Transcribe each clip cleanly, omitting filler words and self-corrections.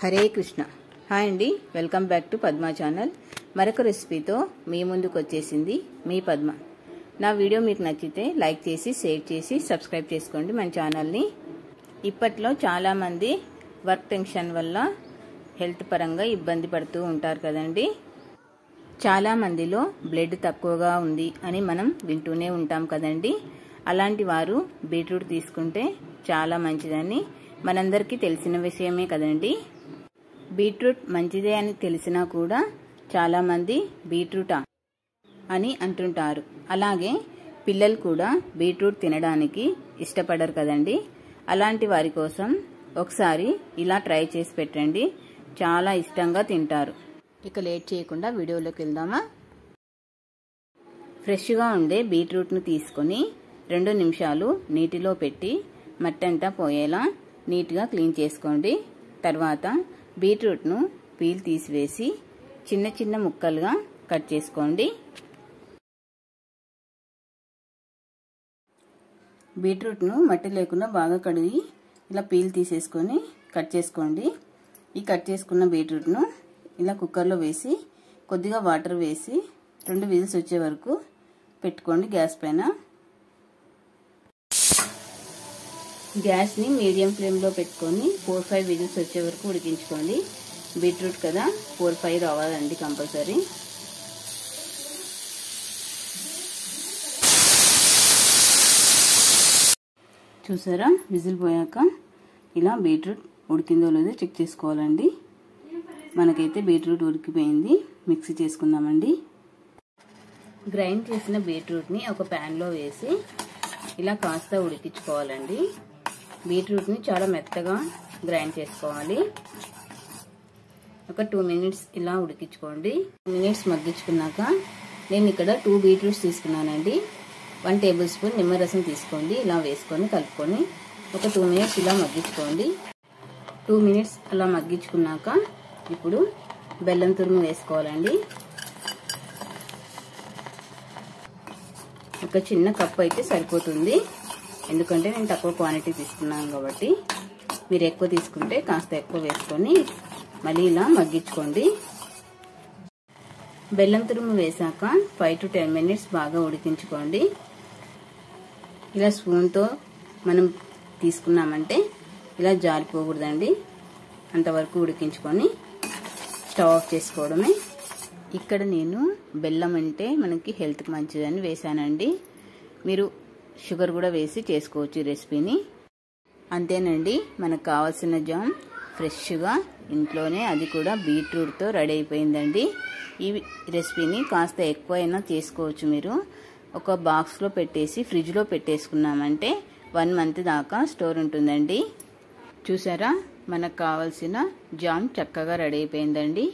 Hare Krishna. Hi అండి, welcome back to Padma channel. మరొక రెసిపీతో మీ ముందుకు వచ్చేసింది మీ పద్మ. నా వీడియో మీకు నచ్చితే లైక్ చేసి, షేర్ చేసి, సబ్స్క్రైబ్ చేసుకోండి మన ఛానల్ని. ఇప్పట్లో చాలామంది వర్క్ టెన్షన్ వల్ల హెల్త్ పరంగా ఇబ్బంది పడుతూ ఉంటారు కదండి. చాలామందిలో బ్లడ్ తక్కువగా ఉంది అని మనం వింటూనే ఉంటాం కదండి. అలాంటి వారు బీట్రూట్ తీసుకుంటే చాలా మంచిదని మనందరికీ తెలిసిన విషయమే కదండి. బీట్రూట్ మంచిదే అని తెలిసినా కూడా చాలామంది బీట్రూటా అని అంటుంటారు. అలాగే పిల్లలు కూడా బీట్రూట్ తినడానికి ఇష్టపడరు కదండి. అలాంటి వారి కోసం ఒకసారి ఇలా ట్రై చేసి పెట్టండి, చాలా ఇష్టంగా తింటారు. ఇక లేట్ చేయకుండా వీడియోలోకి వెళ్దామా. ఫ్రెష్గా ఉండే బీట్రూట్ను తీసుకొని 2 నిమిషాలు నీటిలో పెట్టి మట్టంతా పోయేలా నీట్గా క్లీన్ చేసుకోండి. తర్వాత బీట్రూట్ను పీల్ తీసివేసి చిన్న చిన్న ముక్కలుగా కట్ చేసుకోండి. బీట్రూట్ను మట్టి లేకుండా బాగా కడిగి ఇలా పీల్ తీసేసుకొని కట్ చేసుకోండి. ఈ కట్ చేసుకున్న బీట్రూట్ను ఇలా కుక్కర్లో వేసి కొద్దిగా వాటర్ వేసి 2 విజిల్స్ వచ్చే వరకు పెట్టుకోండి గ్యాస్ పైన. గ్యాస్ని మీడియం ఫ్లేమ్లో పెట్టుకొని 4-5 విజిల్స్ వచ్చే వరకు ఉడికించుకోండి. బీట్రూట్ కదా, 4-5 రావాలండి కంపల్సరీ. చూసారా, విజిల్ పోయాక ఇలా బీట్రూట్ ఉడికిందో లేదో చెక్ చేసుకోవాలండి. మనకైతే బీట్రూట్ ఉడికిపోయింది. మిక్సీ చేసుకుందామండి. గ్రైండ్ చేసిన బీట్రూట్ని ఒక ప్యాన్లో వేసి ఇలా కాస్త ఉడికించుకోవాలండి. బీట్రూట్ని చాలా మెత్తగా గ్రైండ్ చేసుకోవాలి. ఒక 2 మినిట్స్ ఇలా ఉడికించుకోండి. 2 మినిట్స్ మగ్గించుకున్నాక నేను ఇక్కడ 2 బీట్రూట్స్ తీసుకున్నానండి. 1 టేబుల్ స్పూన్ నిమ్మరసం తీసుకోండి. ఇలా వేసుకొని కలుపుకొని ఒక 2 మినిట్స్ ఇలా మగ్గించుకోండి. 2 మినిట్స్ అలా మగ్గించుకున్నాక ఇప్పుడు బెల్లం తురుము వేసుకోవాలండి. ఒక చిన్న కప్పు అయితే సరిపోతుంది, ఎందుకంటే నేను తక్కువ క్వాంటిటీ తీసుకున్నాను కాబట్టి. మీరు ఎక్కువ తీసుకుంటే కాస్త ఎక్కువ వేసుకొని మళ్ళీ ఇలా మగ్గించుకోండి. బెల్లం తురుము వేసాక 5 to 10 మినిట్స్ బాగా ఉడికించుకోండి. ఇలా స్పూన్తో మనం తీసుకున్నామంటే ఇలా జారిపోకూడదండి. అంతవరకు ఉడికించుకొని స్టవ్ ఆఫ్ చేసుకోవడమే. ఇక్కడ నేను బెల్లం అంటే మనకి హెల్త్కి మంచిదని వేసానండి. మీరు షుగర్ కూడా వేసి చేసుకోవచ్చు ఈ రెసిపీని. అంతేనండి, మనకు కావాల్సిన జామ్ ఫ్రెష్గా ఇంట్లోనే, అది కూడా బీట్రూట్తో రెడీ అయిపోయిందండి. ఈ రెసిపీని కాస్త ఎక్కువైనా చేసుకోవచ్చు. మీరు ఒక బాక్స్లో పెట్టేసి ఫ్రిడ్జ్లో పెట్టేసుకున్నామంటే 1 మంత్ దాకా స్టోర్ ఉంటుందండి. చూసారా, మనకు కావాల్సిన జామ్ చక్కగా రెడీ అయిపోయిందండి.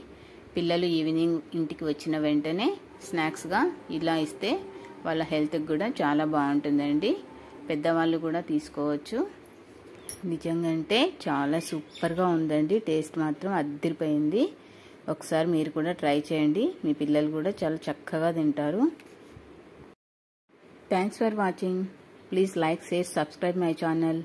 పిల్లలు ఈవినింగ్ ఇంటికి వచ్చిన వెంటనే స్నాక్స్గా ఇలా ఇస్తే వాళ్ళ హెల్త్కి కూడా చాలా బాగుంటుందండి. పెద్దవాళ్ళు కూడా తీసుకోవచ్చు. నిజంగా అంటే చాలా సూపర్గా ఉందండి. టేస్ట్ మాత్రం అదిరిపోయింది. ఒకసారి మీరు కూడా ట్రై చేయండి. మీ పిల్లలు కూడా చాలా చక్కగా తింటారు. Thanks for watching. Please like, share, subscribe my channel.